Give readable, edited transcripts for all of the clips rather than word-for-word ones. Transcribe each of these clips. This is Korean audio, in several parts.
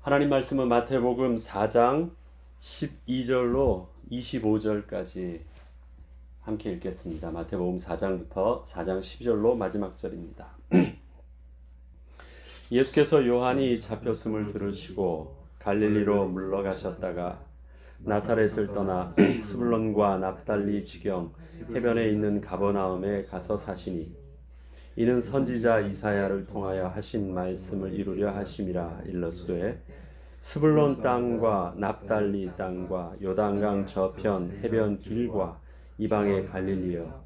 하나님 말씀은 마태복음 4장 12절로 25절까지 함께 읽겠습니다. 마태복음 4장부터 4장 12절로 마지막 절입니다. 예수께서 요한이 잡혔음을 들으시고 갈릴리로 물러가셨다가 나사렛을 떠나 스불론과 납달리 지경 해변에 있는 가버나움에 가서 사시니 이는 선지자 이사야를 통하여 하신 말씀을 이루려 하심이라. 일러스되 스불론 땅과 납달리 땅과 요단강 저편 해변 길과 이방의 갈릴리여,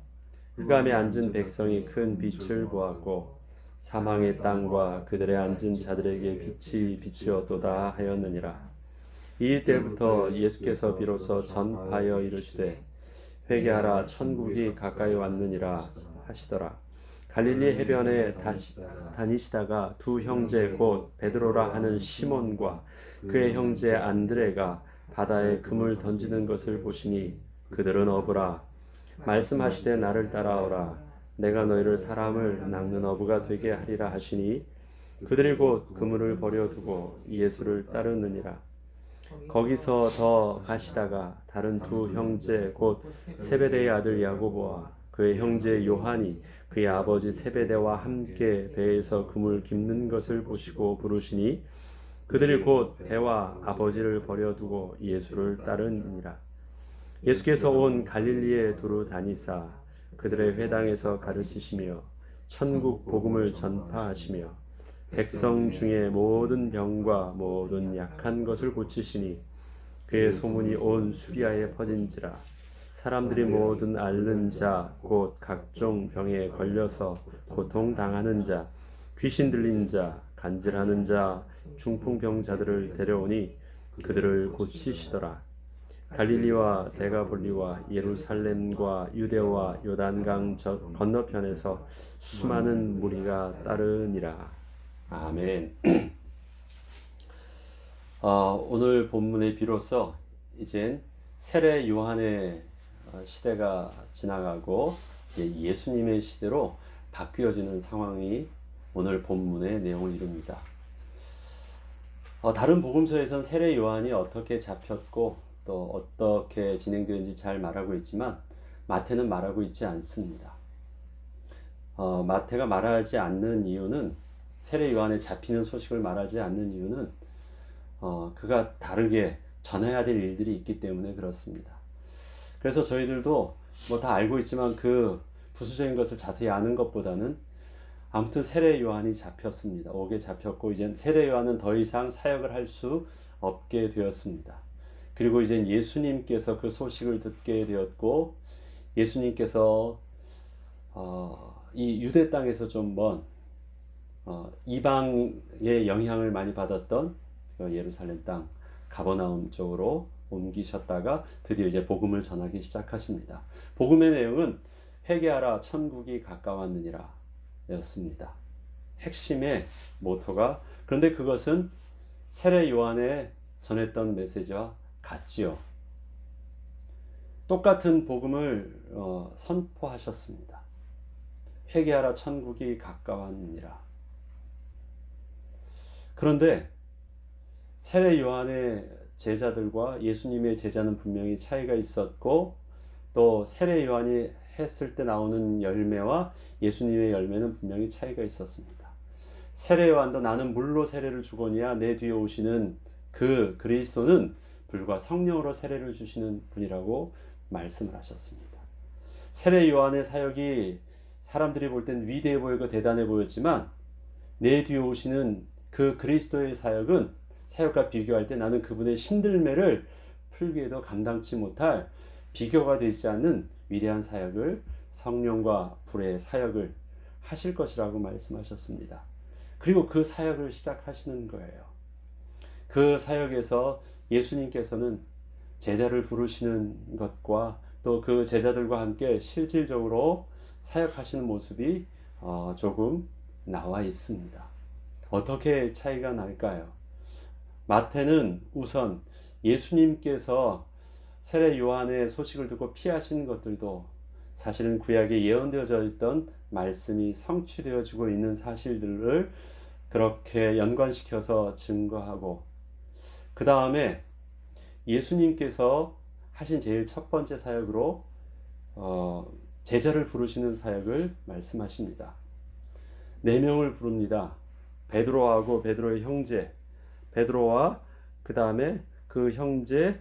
흑암에 앉은 백성이 큰 빛을 보았고 사망의 땅과 그들의 앉은 자들에게 빛이 비추었도다 하였느니라. 이 때부터 예수께서 비로소 전파하여 이르시되 회개하라, 천국이 가까이 왔느니라 하시더라. 갈릴리 해변에 다니시다가 두 형제 곧 베드로라 하는 시몬과 그의 형제 안드레가 바다에 금을 던지는 것을 보시니 그들은 어부라. 말씀하시되 나를 따라오라. 내가 너희를 사람을 낚는 어부가 되게 하리라 하시니 그들이 곧 그물을 버려두고 예수를 따르느니라. 거기서 더 가시다가 다른 두 형제 곧 세베대의 아들 야고보와 그의 형제 요한이 그의 아버지 세베대와 함께 배에서 그물 깁는 것을 보시고 부르시니 그들이 곧 배와 아버지를 버려두고 예수를 따르니라. 예수께서 온 갈릴리에 두루 다니사 그들의 회당에서 가르치시며 천국 복음을 전파하시며 백성 중에 모든 병과 모든 약한 것을 고치시니 그의 소문이 온 수리아에 퍼진지라. 사람들이 모든 앓는 자 곧 각종 병에 걸려서 고통당하는 자, 귀신 들린 자, 간질하는 자, 중풍병자들을 데려오니 그들을 고치시더라. 갈릴리와 데가볼리와 예루살렘과 유대와 요단강 건너편에서 수많은 무리가 따르니라. 아멘. 오늘 본문에 비로소 이젠 세례 요한의 시대가 지나가고 예수님의 시대로 바뀌어지는 상황이 오늘 본문의 내용을 이룹니다. 다른 복음서에선 세례 요한이 어떻게 잡혔고 또 어떻게 진행되는지 잘 말하고 있지만 마태는 말하고 있지 않습니다. 마태가 말하지 않는 이유는, 세례 요한의 잡히는 소식을 말하지 않는 이유는 그가 다르게 전해야 될 일들이 있기 때문에 그렇습니다. 그래서 저희들도 뭐 다 알고 있지만 그 부수적인 것을 자세히 아는 것보다는 아무튼 세례 요한이 잡혔습니다. 옥에 잡혔고 이제 세례 요한은 더 이상 사역을 할 수 없게 되었습니다. 그리고 이제 예수님께서 그 소식을 듣게 되었고 예수님께서 이 유대 땅에서 좀 먼 이방의 영향을 많이 받았던 예루살렘 땅 가버나움 쪽으로 옮기셨다가 드디어 이제 복음을 전하기 시작하십니다. 복음의 내용은 회개하라, 천국이 가까웠느니라 였습니다. 핵심의 모토가. 그런데 그것은 세례 요한의 전했던 메시지와 같지요. 똑같은 복음을 선포하셨습니다. 회개하라, 천국이 가까웠느니라. 그런데 세례 요한의 제자들과 예수님의 제자는 분명히 차이가 있었고, 또 세례 요한이 했을 때 나오는 열매와 예수님의 열매는 분명히 차이가 있었습니다. 세례 요한도 나는 물로 세례를 주거니와 내 뒤에 오시는 그 그리스도는 불과 성령으로 세례를 주시는 분이라고 말씀을 하셨습니다. 세례 요한의 사역이 사람들이 볼 땐 위대해 보이고 대단해 보였지만 내 뒤에 오시는 그 그리스도의 사역과 비교할 때 나는 그분의 신들매를 풀기에도 감당치 못할, 비교가 되지 않는 위대한 사역을, 성령과 불의 사역을 하실 것이라고 말씀하셨습니다. 그리고 그 사역을 시작하시는 거예요. 그 사역에서 예수님께서는 제자를 부르시는 것과 또 그 제자들과 함께 실질적으로 사역하시는 모습이 조금 나와 있습니다. 어떻게 차이가 날까요? 마태는 우선 예수님께서 세례 요한의 소식을 듣고 피하신 것들도 사실은 구약에 예언되어져 있던 말씀이 성취되어지고 있는 사실들을 그렇게 연관시켜서 증거하고, 그 다음에 예수님께서 하신 제일 첫 번째 사역으로 제자를 부르시는 사역을 말씀하십니다. 4명을 부릅니다. 베드로하고 베드로의 형제 베드로와 그 다음에 그 형제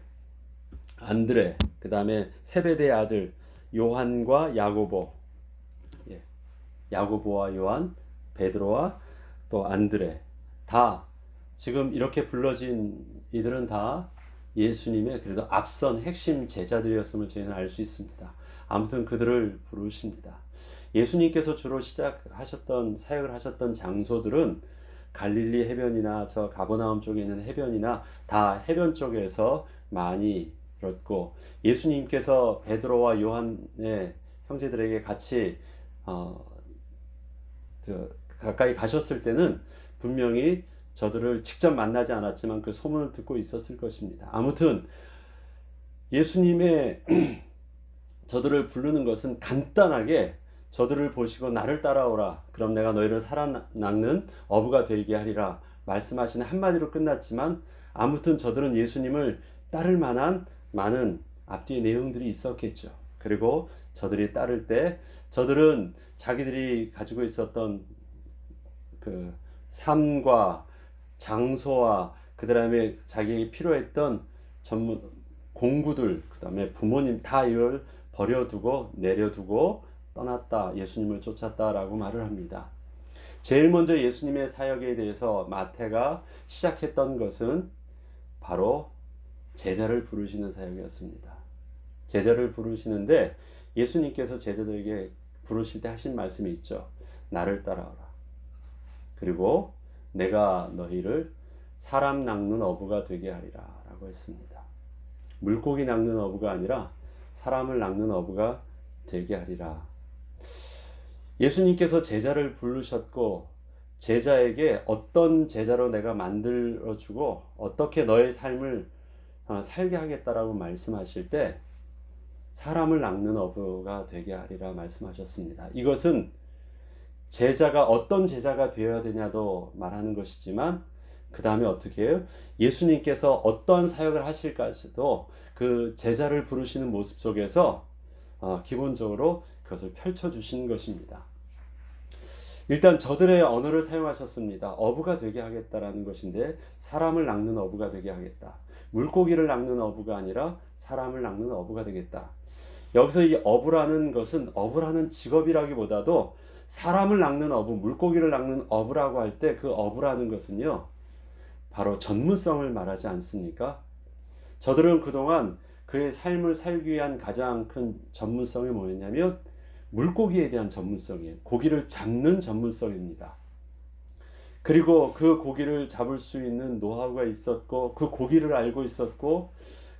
안드레, 그 다음에 세베대의 아들 요한과 야고보, 야고보와 요한, 베드로와 또 안드레, 다 지금 이렇게 불러진 이들은 다 예수님의 그래도 앞선 핵심 제자들이었음을 저희는 알 수 있습니다. 아무튼 그들을 부르십니다. 예수님께서 주로 시작하셨던 사역을 하셨던 장소들은 갈릴리 해변이나 저 가버나움 쪽에 있는 해변이나 다 해변 쪽에서 많이 이뤘고, 예수님께서 베드로와 요한의 형제들에게 같이 가까이 가셨을 때는 분명히 저들을 직접 만나지 않았지만 그 소문을 듣고 있었을 것입니다. 아무튼 예수님의 저들을 부르는 것은 간단하게 저들을 보시고 나를 따라오라, 그럼 내가 너희를 살아낚는 어부가 되게 하리라 말씀하시는 한마디로 끝났지만, 아무튼 저들은 예수님을 따를 만한 많은 앞뒤의 내용들이 있었겠죠. 그리고 저들이 따를 때 저들은 자기들이 가지고 있었던 그 삶과 장소와 그 다음에 자기에게 필요했던 전문 공구들, 그 다음에 부모님 다 이걸 버려두고 내려두고 떠났다, 예수님을 쫓았다라고 말을 합니다. 제일 먼저 예수님의 사역에 대해서 마태가 시작했던 것은 바로 제자를 부르시는 사역이었습니다. 제자를 부르시는데 예수님께서 제자들에게 부르실 때 하신 말씀이 있죠. 나를 따라오라. 그리고 내가 너희를 사람 낚는 어부가 되게 하리라 라고 했습니다. 물고기 낚는 어부가 아니라 사람을 낚는 어부가 되게 하리라. 예수님께서 제자를 부르셨고, 제자에게 어떤 제자로 내가 만들어주고 어떻게 너의 삶을 살게 하겠다라고 말씀하실 때 사람을 낚는 어부가 되게 하리라 말씀하셨습니다. 이것은 제자가 어떤 제자가 되어야 되냐도 말하는 것이지만, 그 다음에 어떻게 해요? 예수님께서 어떤 사역을 하실까지도 그 제자를 부르시는 모습 속에서 기본적으로 그것을 펼쳐주신 것입니다. 일단 저들의 언어를 사용하셨습니다. 어부가 되게 하겠다라는 것인데, 사람을 낚는 어부가 되게 하겠다. 물고기를 낚는 어부가 아니라 사람을 낚는 어부가 되겠다. 여기서 이 어부라는 것은 어부라는 직업이라기보다도 사람을 낚는 어부, 물고기를 낚는 어부라고 할 때 그 어부라는 것은요, 바로 전문성을 말하지 않습니까? 저들은 그동안 그의 삶을 살기 위한 가장 큰 전문성이 뭐였냐면 물고기에 대한 전문성이에요. 고기를 잡는 전문성입니다. 그리고 그 고기를 잡을 수 있는 노하우가 있었고, 그 고기를 알고 있었고,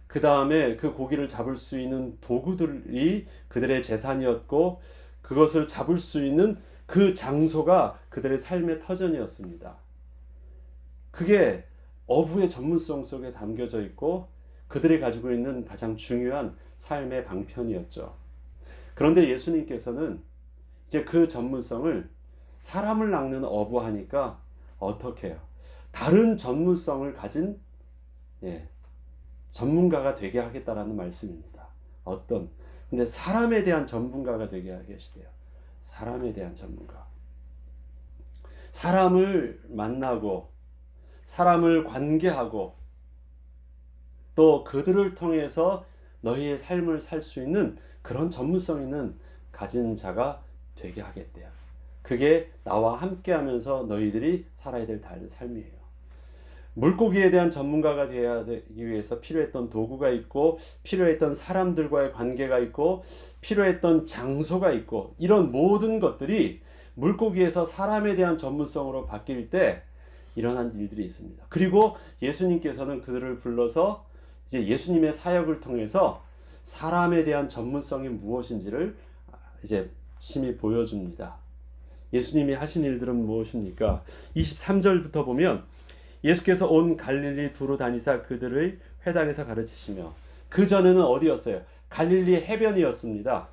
그 다음에 그 고기를 잡을 수 있는 도구들이 그들의 재산이었고, 그것을 잡을 수 있는 그 장소가 그들의 삶의 터전이었습니다. 그게 어부의 전문성 속에 담겨져 있고 그들이 가지고 있는 가장 중요한 삶의 방편이었죠. 그런데 예수님께서는 이제 그 전문성을 사람을 낚는 어부하니까 어떻게 해요? 다른 전문성을 가진 전문가가 되게 하겠다라는 말씀입니다. 근데 사람에 대한 전문가가 되게 하시대요. 사람에 대한 전문가. 사람을 만나고 사람을 관계하고 또 그들을 통해서 너희의 삶을 살 수 있는 그런 전문성 있는 가진 자가 되게 하겠대요. 그게 나와 함께 하면서 너희들이 살아야 될 삶이에요. 물고기에 대한 전문가가 되기 위해서 필요했던 도구가 있고, 필요했던 사람들과의 관계가 있고, 필요했던 장소가 있고, 이런 모든 것들이 물고기에서 사람에 대한 전문성으로 바뀔 때 일어난 일들이 있습니다. 그리고 예수님께서는 그들을 불러서 이제 예수님의 사역을 통해서 사람에 대한 전문성이 무엇인지를 이제 심히 보여줍니다. 예수님이 하신 일들은 무엇입니까? 23절부터 보면 예수께서 온 갈릴리 두루 다니사 그들의 회당에서 가르치시며, 그 전에는 어디였어요? 갈릴리 해변이었습니다.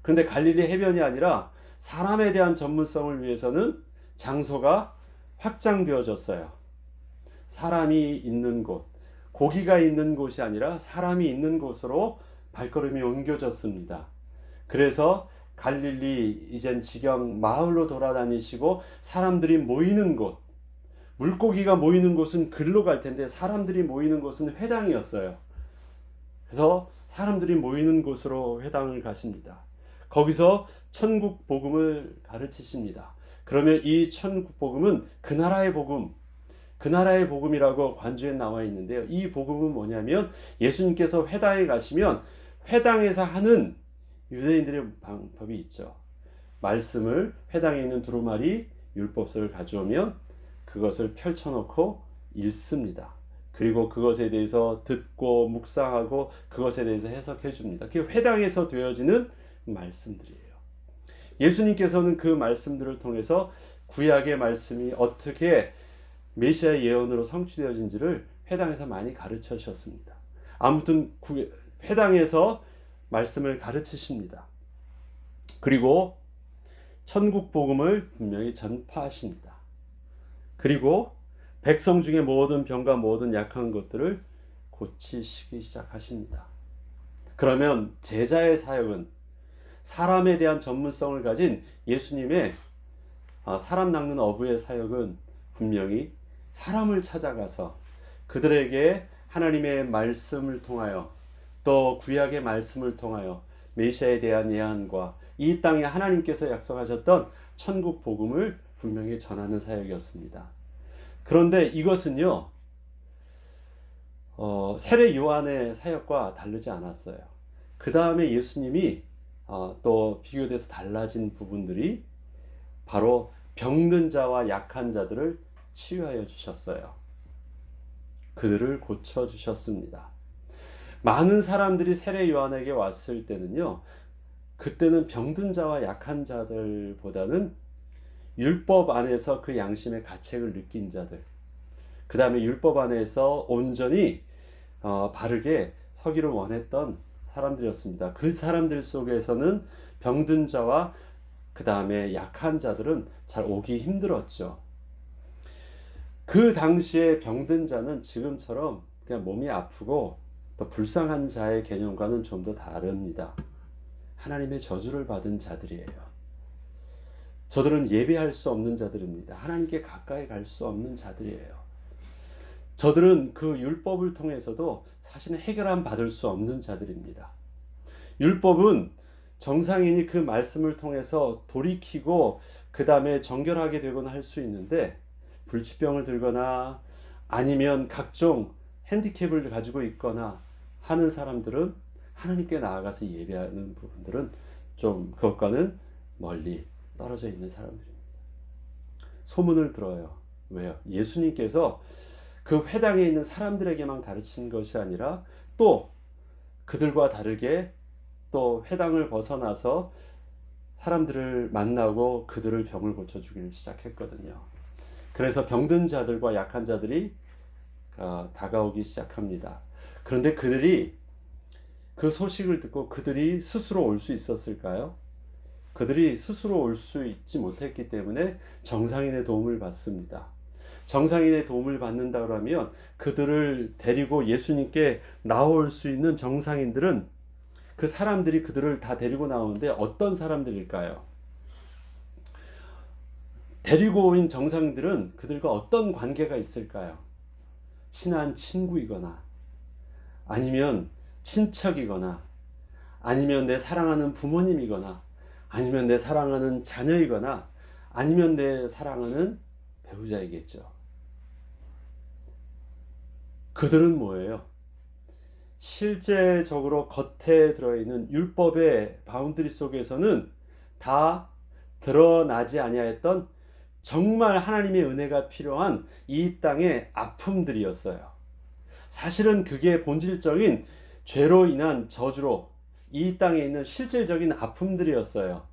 그런데 갈릴리 해변이 아니라 사람에 대한 전문성을 위해서는 장소가 확장되어졌어요. 사람이 있는 곳, 고기가 있는 곳이 아니라 사람이 있는 곳으로 발걸음이 옮겨졌습니다. 그래서 갈릴리 이젠 지경 마을로 돌아다니시고 사람들이 모이는 곳, 물고기가 모이는 곳은 글로 갈 텐데 사람들이 모이는 곳은 회당이었어요. 그래서 사람들이 모이는 곳으로 회당을 가십니다. 거기서 천국 복음을 가르치십니다. 그러면 이 천국 복음은 그 나라의 복음, 그 나라의 복음이라고 관주에 나와 있는데요. 이 복음은 뭐냐면 예수님께서 회당에 가시면 회당에서 하는 유대인들의 방법이 있죠. 말씀을 회당에 있는 두루마리 율법서를 가져오면 그것을 펼쳐놓고 읽습니다. 그리고 그것에 대해서 듣고 묵상하고 그것에 대해서 해석해 줍니다. 그게 회당에서 되어지는 말씀들이에요. 예수님께서는 그 말씀들을 통해서 구약의 말씀이 어떻게 메시아의 예언으로 성취되어진지를 회당에서 많이 가르쳐 주셨습니다. 아무튼 회당에서 말씀을 가르치십니다. 그리고 천국 복음을 분명히 전파하십니다. 그리고 백성 중에 모든 병과 모든 약한 것들을 고치시기 시작하십니다. 그러면 제자의 사역은 사람에 대한 전문성을 가진 예수님의 사람 낚는 어부의 사역은 분명히 사람을 찾아가서 그들에게 하나님의 말씀을 통하여 또 구약의 말씀을 통하여 메시아에 대한 예언과 이 땅에 하나님께서 약속하셨던 천국 복음을 분명히 전하는 사역이었습니다. 그런데 이것은요, 세례 요한의 사역과 다르지 않았어요. 그 다음에 예수님이 또 비교돼서 달라진 부분들이 바로 병든 자와 약한 자들을 치유하여 주셨어요. 그들을 고쳐 주셨습니다. 많은 사람들이 세례 요한에게 왔을 때는요, 그때는 병든 자와 약한 자들보다는 율법 안에서 그 양심의 가책을 느낀 자들, 그 다음에 율법 안에서 온전히 바르게 서기를 원했던 사람들이었습니다. 그 사람들 속에서는 병든 자와 그 다음에 약한 자들은 잘 오기 힘들었죠. 그 당시에 병든 자는 지금처럼 그냥 몸이 아프고 또 불쌍한 자의 개념과는 좀 더 다릅니다. 하나님의 저주를 받은 자들이에요. 저들은 예배할 수 없는 자들입니다. 하나님께 가까이 갈 수 없는 자들이에요. 저들은 그 율법을 통해서도 사실은 해결함 받을 수 없는 자들입니다. 율법은 정상인이 그 말씀을 통해서 돌이키고 그 다음에 정결하게 되거나 할 수 있는데, 불치병을 들거나 아니면 각종 핸디캡을 가지고 있거나 하는 사람들은 하나님께 나아가서 예배하는 부분들은 좀 그것과는 멀리 떨어져 있는 사람들입니다. 소문을 들어요. 왜요? 예수님께서 그 회당에 있는 사람들에게만 가르친 것이 아니라 또 그들과 다르게 또 회당을 벗어나서 사람들을 만나고 그들을 병을 고쳐주기를 시작했거든요. 그래서 병든 자들과 약한 자들이 다가오기 시작합니다. 그런데 그들이 그 소식을 듣고 그들이 스스로 올 수 있었을까요? 그들이 스스로 올 수 있지 못했기 때문에 정상인의 도움을 받습니다. 정상인의 도움을 받는다 그러면 그들을 데리고 예수님께 나올 수 있는 정상인들은 그 사람들이 그들을 다 데리고 나오는데 어떤 사람들일까요? 데리고 온 정상인들은 그들과 어떤 관계가 있을까요? 친한 친구이거나 아니면 친척이거나 아니면 내 사랑하는 부모님이거나 아니면 내 사랑하는 자녀이거나 아니면 내 사랑하는 배우자이겠죠. 그들은 뭐예요? 실제적으로 겉에 들어있는 율법의 바운드리 속에서는 다 드러나지 아니하였던 정말 하나님의 은혜가 필요한 이 땅의 아픔들이었어요. 사실은 그게 본질적인 죄로 인한 저주로 이 땅에 있는 실질적인 아픔들이었어요.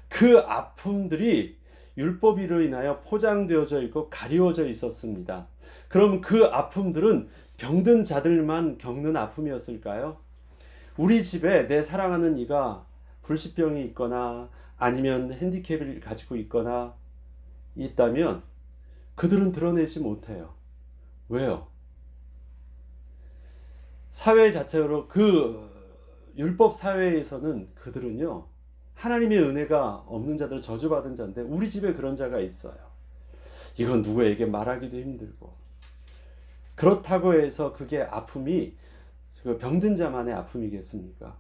그 아픔들이 율법으로 인하여 포장되어져 있고 가리워져 있었습니다. 그럼 그 아픔들은 병든 자들만 겪는 아픔이었을까요? 우리 집에 내 사랑하는 이가 불치병이 있거나 아니면 핸디캡을 가지고 있거나 있다면 그들은 드러내지 못해요. 왜요? 사회 자체로 그 율법 사회에서는 그들은요, 하나님의 은혜가 없는 자들, 저주받은 자인데 우리 집에 그런 자가 있어요. 이건 누구에게 말하기도 힘들고, 그렇다고 해서 그게 아픔이 그 병든 자만의 아픔이겠습니까?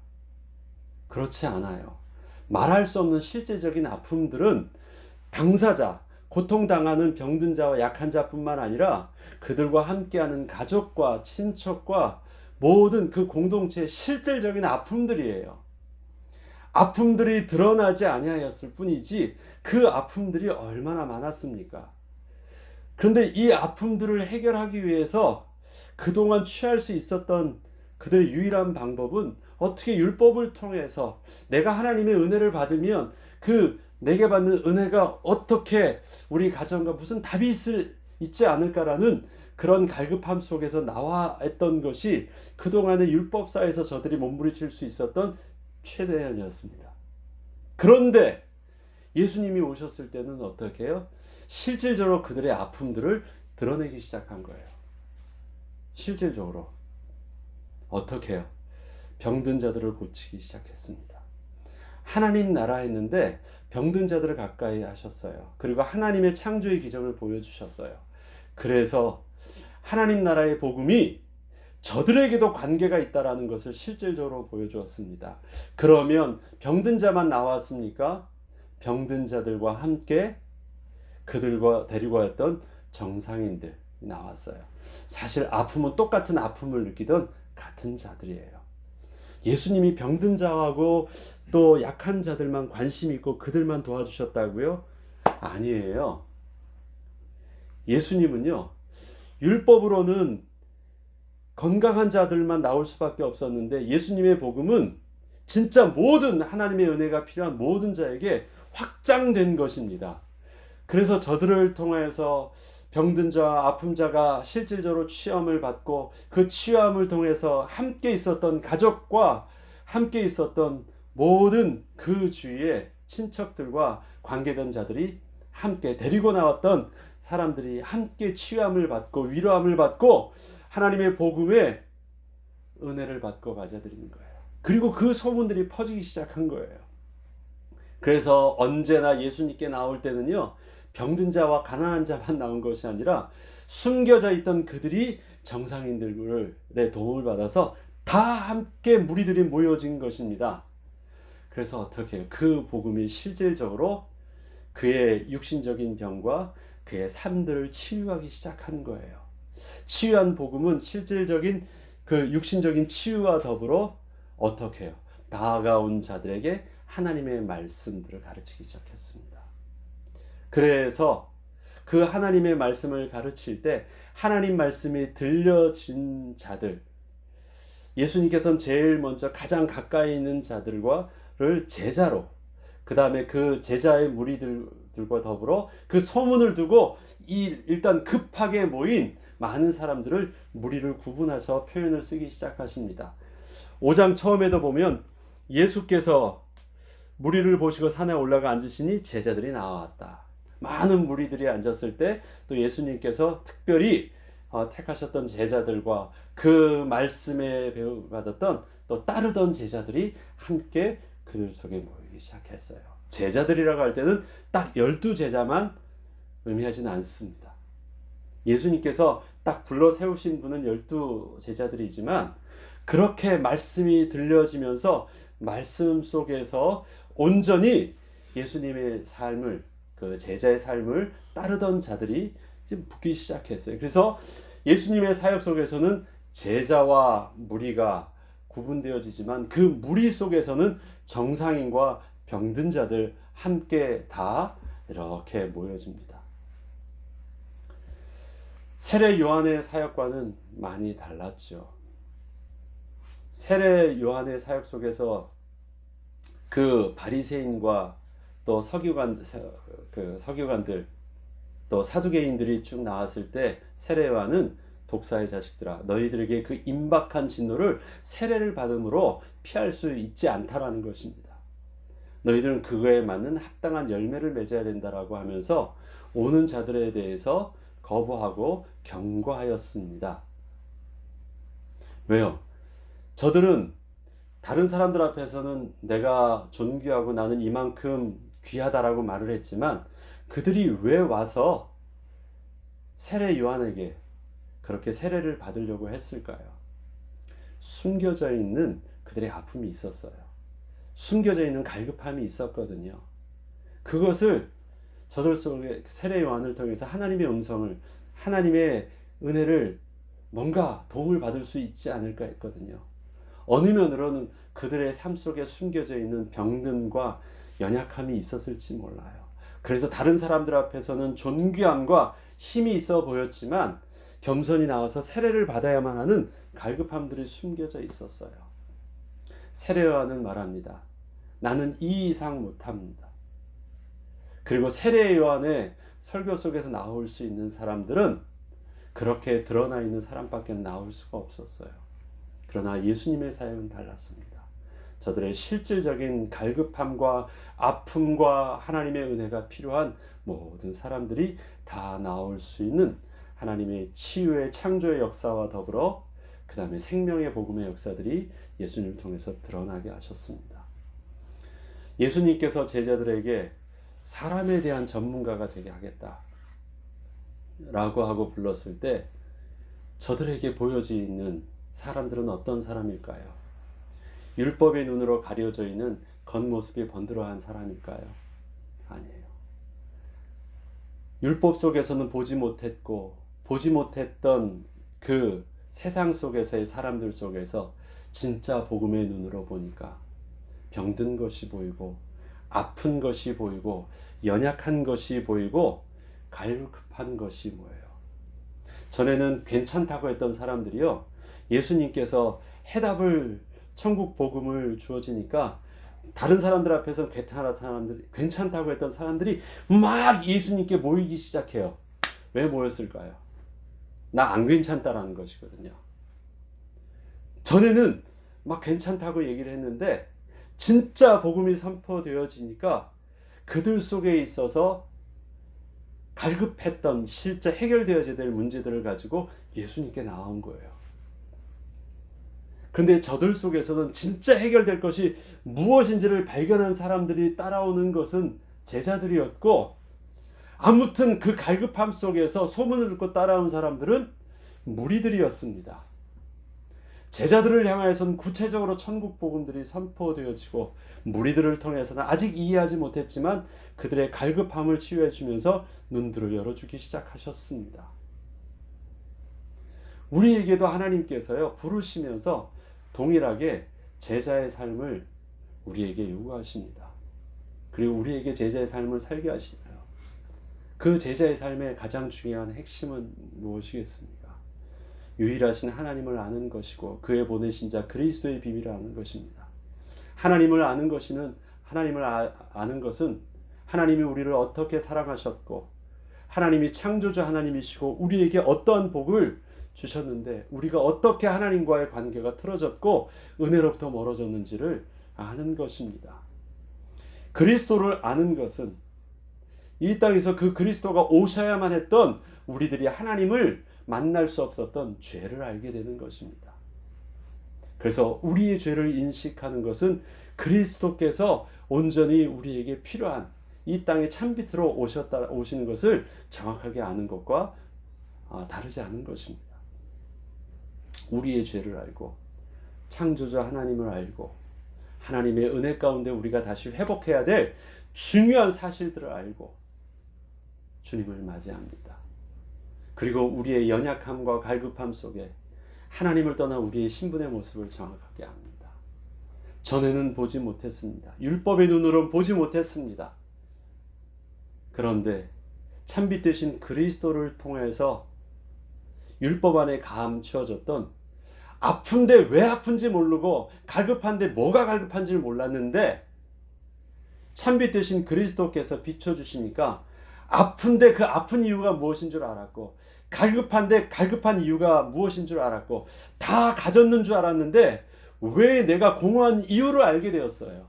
그렇지 않아요. 말할 수 없는 실제적인 아픔들은 당사자, 고통당하는 병든 자와 약한 자뿐만 아니라 그들과 함께하는 가족과 친척과 모든 그 공동체의 실질적인 아픔들이에요. 아픔들이 드러나지 아니하였을 뿐이지 그 아픔들이 얼마나 많았습니까? 그런데 이 아픔들을 해결하기 위해서 그동안 취할 수 있었던 그들의 유일한 방법은 어떻게 율법을 통해서 내가 하나님의 은혜를 받으면 그 내게 받는 은혜가 어떻게 우리 가정과 무슨 답이 있지 않을까라는 그런 갈급함 속에서 나와했던 것이 그동안의 율법사에서 저들이 몸부림칠 수 있었던 최대한이었습니다. 그런데 예수님이 오셨을 때는 어떻게 해요? 실질적으로 그들의 아픔들을 드러내기 시작한 거예요. 실질적으로 어떻게 해요? 병든 자들을 고치기 시작했습니다. 하나님 나라 했는데 병든 자들을 가까이 하셨어요. 그리고 하나님의 창조의 기적을 보여주셨어요. 그래서 하나님 나라의 복음이 저들에게도 관계가 있다라는 것을 실질적으로 보여주었습니다. 그러면 병든 자만 나왔습니까? 병든 자들과 함께 그들과 데리고 왔던 정상인들이 나왔어요. 사실 아픔은 똑같은 아픔을 느끼던 같은 자들이에요. 예수님이 병든 자하고 또 약한 자들만 관심 있고 그들만 도와주셨다고요? 아니에요. 예수님은요, 율법으로는 건강한 자들만 나올 수밖에 없었는데 예수님의 복음은 진짜 모든 하나님의 은혜가 필요한 모든 자에게 확장된 것입니다. 그래서 저들을 통해서 병든 자와 아픈 자가 실질적으로 치유함을 받고 그 치유함을 통해서 함께 있었던 가족과 함께 있었던 모든 그 주위의 친척들과 관계된 자들이 함께 데리고 나왔던 사람들이 함께 치유함을 받고 위로함을 받고 하나님의 복음에 은혜를 받고 맞아들이는 거예요. 그리고 그 소문들이 퍼지기 시작한 거예요. 그래서 언제나 예수님께 나올 때는요, 병든 자와 가난한 자만 나온 것이 아니라 숨겨져 있던 그들이 정상인들의 도움을 받아서 다 함께 무리들이 모여진 것입니다. 그래서 어떻게 해요? 그 복음이 실질적으로 그의 육신적인 병과 그의 삶들을 치유하기 시작한 거예요. 치유한 복음은 실질적인 그 육신적인 치유와 더불어 어떻게 해요? 나아가온 자들에게 하나님의 말씀들을 가르치기 시작했습니다. 그래서 그 하나님의 말씀을 가르칠 때 하나님 말씀이 들려진 자들, 예수님께서는 제일 먼저 가장 가까이 있는 자들과를 제자로, 그 다음에 그 제자의 무리들과 더불어 그 소문을 두고 일단 급하게 모인 많은 사람들을 무리를 구분해서 표현을 쓰기 시작하십니다. 5장 처음에도 보면 예수께서 무리를 보시고 산에 올라가 앉으시니 제자들이 나왔다. 많은 무리들이 앉았을 때 또 예수님께서 특별히 택하셨던 제자들과 그 말씀에 배움받았던 또 따르던 제자들이 함께 그들 속에 모이기 시작했어요. 제자들이라고 할 때는 딱 12제자만 의미하지는 않습니다. 예수님께서 딱 불러 세우신 분은 12제자들이지만 그렇게 말씀이 들려지면서 말씀 속에서 온전히 예수님의 삶을, 그 제자의 삶을 따르던 자들이 지금 붙기 시작했어요. 그래서 예수님의 사역 속에서는 제자와 무리가 구분되어지지만 그 무리 속에서는 정상인과 병든 자들 함께 다 이렇게 모여집니다. 세례 요한의 사역과는 많이 달랐죠. 세례 요한의 사역 속에서 그 바리새인과 또 서기관들 또 사두개인들이 쭉 나왔을 때 세례 요한은 독사의 자식들아, 너희들에게 그 임박한 진노를 세례를 받음으로 피할 수 있지 않다라는 것입니다. 너희들은 그거에 맞는 합당한 열매를 맺어야 된다라고 하면서 오는 자들에 대해서 거부하고 경고하였습니다. 왜요? 저들은 다른 사람들 앞에서는 내가 존귀하고 나는 이만큼 귀하다라고 말을 했지만 그들이 왜 와서 세례 요한에게 그렇게 세례를 받으려고 했을까요? 숨겨져 있는 그들의 아픔이 있었어요. 숨겨져 있는 갈급함이 있었거든요. 그것을 저들 속에 세례 요한을 통해서 하나님의 음성을, 하나님의 은혜를 뭔가 도움을 받을 수 있지 않을까 했거든요. 어느 면으로는 그들의 삶 속에 숨겨져 있는 병든과 연약함이 있었을지 몰라요. 그래서 다른 사람들 앞에서는 존귀함과 힘이 있어 보였지만 겸손히 나와서 세례를 받아야만 하는 갈급함들이 숨겨져 있었어요. 세례 요한은 말합니다. 나는 이 이상 못합니다. 그리고 세례 요한의 설교 속에서 나올 수 있는 사람들은 그렇게 드러나 있는 사람밖에 나올 수가 없었어요. 그러나 예수님의 사역은 달랐습니다. 저들의 실질적인 갈급함과 아픔과 하나님의 은혜가 필요한 모든 사람들이 다 나올 수 있는 하나님의 치유의 창조의 역사와 더불어 그 다음에 생명의 복음의 역사들이 예수님을 통해서 드러나게 하셨습니다. 예수님께서 제자들에게 사람에 대한 전문가가 되게 하겠다 라고 하고 불렀을 때 저들에게 보여지는 사람들은 어떤 사람일까요? 율법의 눈으로 가려져 있는 겉모습이 번들어한 사람일까요? 아니에요. 율법 속에서는 보지 못했고 보지 못했던 그 세상 속에서의 사람들 속에서 진짜 복음의 눈으로 보니까 병든 것이 보이고 아픈 것이 보이고 연약한 것이 보이고 갈급한 것이 뭐예요? 전에는 괜찮다고 했던 사람들이요, 예수님께서 해답을 천국 복음을 주어지니까 다른 사람들 앞에서 괜찮다고 했던 사람들이 막 예수님께 모이기 시작해요. 왜 모였을까요? 나 안 괜찮다라는 것이거든요. 전에는 막 괜찮다고 얘기를 했는데 진짜 복음이 선포되어지니까 그들 속에 있어서 갈급했던 실제 해결되어야 될 문제들을 가지고 예수님께 나온 거예요. 그런데 저들 속에서는 진짜 해결될 것이 무엇인지를 발견한 사람들이 따라오는 것은 제자들이었고, 아무튼 그 갈급함 속에서 소문을 듣고 따라온 사람들은 무리들이었습니다. 제자들을 향하여서는 구체적으로 천국 복음들이 선포되어지고 무리들을 통해서는 아직 이해하지 못했지만 그들의 갈급함을 치유해 주면서 눈들을 열어주기 시작하셨습니다. 우리에게도 하나님께서요, 부르시면서 동일하게 제자의 삶을 우리에게 요구하십니다. 그리고 우리에게 제자의 삶을 살게 하시나요? 그 제자의 삶의 가장 중요한 핵심은 무엇이겠습니까? 유일하신 하나님을 아는 것이고 그의 보내신 자 그리스도의 비밀을 아는 것입니다. 하나님을 아는 것은 하나님이 우리를 어떻게 사랑하셨고 하나님이 창조주 하나님이시고 우리에게 어떠한 복을 주셨는데 우리가 어떻게 하나님과의 관계가 틀어졌고 은혜로부터 멀어졌는지를 아는 것입니다. 그리스도를 아는 것은 이 땅에서 그 그리스도가 오셔야만 했던 우리들이 하나님을 만날 수 없었던 죄를 알게 되는 것입니다. 그래서 우리의 죄를 인식하는 것은 그리스도께서 온전히 우리에게 필요한 이 땅에 찬빛으로 오시는 것을 정확하게 아는 것과 다르지 않은 것입니다. 우리의 죄를 알고 창조자 하나님을 알고 하나님의 은혜 가운데 우리가 다시 회복해야 될 중요한 사실들을 알고 주님을 맞이합니다. 그리고 우리의 연약함과 갈급함 속에 하나님을 떠나 우리의 신분의 모습을 정확하게 압니다. 전에는 보지 못했습니다. 율법의 눈으로는 보지 못했습니다. 그런데 참빛 되신 그리스도를 통해서 율법 안에 감추어졌던 아픈데 왜 아픈지 모르고 갈급한데 뭐가 갈급한지를 몰랐는데 참빛 되신 그리스도께서 비춰주시니까 아픈데 그 아픈 이유가 무엇인 줄 알았고 갈급한데 갈급한 이유가 무엇인 줄 알았고 다 가졌는 줄 알았는데 왜 내가 공허한 이유를 알게 되었어요.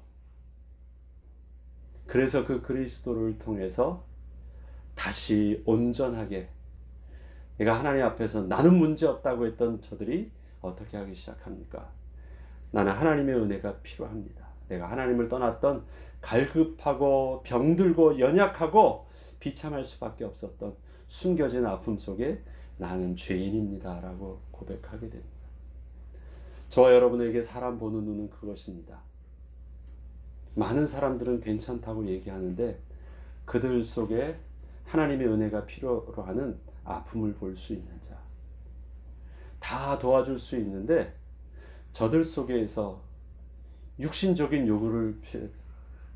그래서 그 그리스도를 통해서 다시 온전하게 내가 하나님 앞에서 나는 문제 없다고 했던 저들이 어떻게 하기 시작합니까? 나는 하나님의 은혜가 필요합니다. 내가 하나님을 떠났던 갈급하고 병들고 연약하고 비참할 수밖에 없었던 숨겨진 아픔 속에 나는 죄인입니다 라고 고백하게 됩니다. 저와 여러분에게 사람 보는 눈은 그것입니다. 많은 사람들은 괜찮다고 얘기하는데 그들 속에 하나님의 은혜가 필요로 하는 아픔을 볼 수 있는 자, 다 도와줄 수 있는데 저들 속에서 육신적인 요구를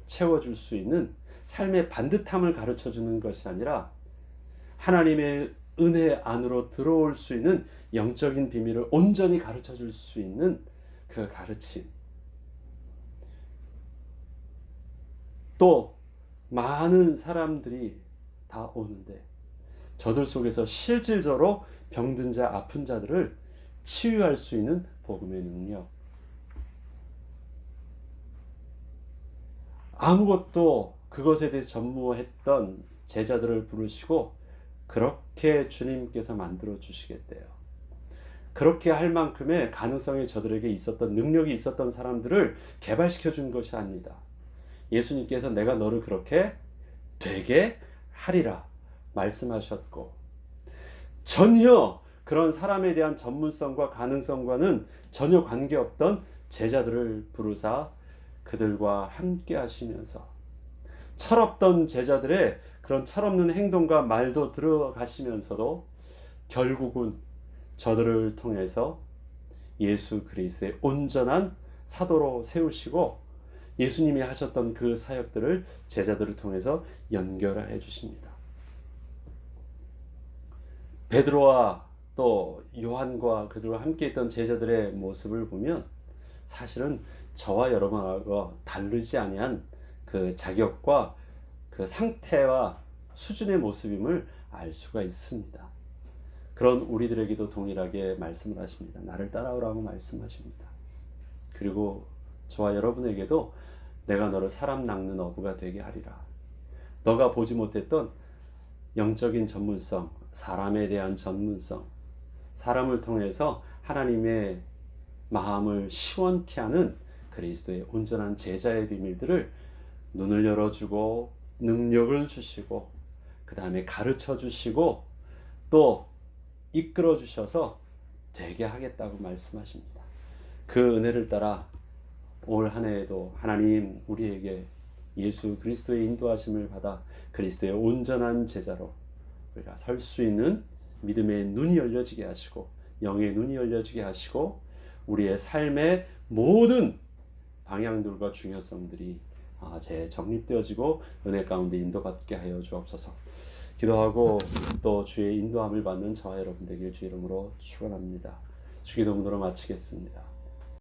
채워줄 수 있는 삶의 반듯함을 가르쳐주는 것이 아니라 하나님의 은혜 안으로 들어올 수 있는 영적인 비밀을 온전히 가르쳐줄 수 있는 그 가르침. 또 많은 사람들이 다 오는데 저들 속에서 실질적으로 병든 자, 아픈 자들을 치유할 수 있는 복음의 능력. 아무것도 그것에 대해서 전무했던 제자들을 부르시고 그렇게 주님께서 만들어 주시겠대요. 그렇게 할 만큼의 가능성이 저들에게 있었던, 능력이 있었던 사람들을 개발시켜 준 것이 아닙니다. 예수님께서 내가 너를 그렇게 되게 하리라 말씀하셨고, 전혀 그런 사람에 대한 전문성과 가능성과는 전혀 관계없던 제자들을 부르사 그들과 함께 하시면서 철없던 제자들의 그런 철없는 행동과 말도 들어가시면서도 결국은 저들을 통해서 예수 그리스도의 온전한 사도로 세우시고 예수님이 하셨던 그 사역들을 제자들을 통해서 연결해 주십니다. 베드로와 또 요한과 그들과 함께 있던 제자들의 모습을 보면 사실은 저와 여러분하고 다르지 아니한 그 자격과 그 상태와 수준의 모습임을 알 수가 있습니다. 그런 우리들에게도 동일하게 말씀을 하십니다. 나를 따라오라고 말씀하십니다. 그리고 저와 여러분에게도 내가 너를 사람 낚는 어부가 되게 하리라. 너가 보지 못했던 영적인 전문성, 사람에 대한 전문성, 사람을 통해서 하나님의 마음을 시원케 하는 그리스도의 온전한 제자의 비밀들을 눈을 열어주고 능력을 주시고 그 다음에 가르쳐 주시고 또 이끌어 주셔서 되게 하겠다고 말씀하십니다. 그 은혜를 따라 올 한 해에도 하나님 우리에게 예수 그리스도의 인도하심을 받아 그리스도의 온전한 제자로 우리가 설 수 있는 믿음의 눈이 열려지게 하시고 영의 눈이 열려지게 하시고 우리의 삶의 모든 방향들과 중요성들이 재정립되어지고 은혜 가운데 인도받게 하여 주옵소서. 기도하고 또 주의 인도함을 받는 저와 여러분 되길 주 이름으로 축원합니다. 주기도문으로 마치겠습니다.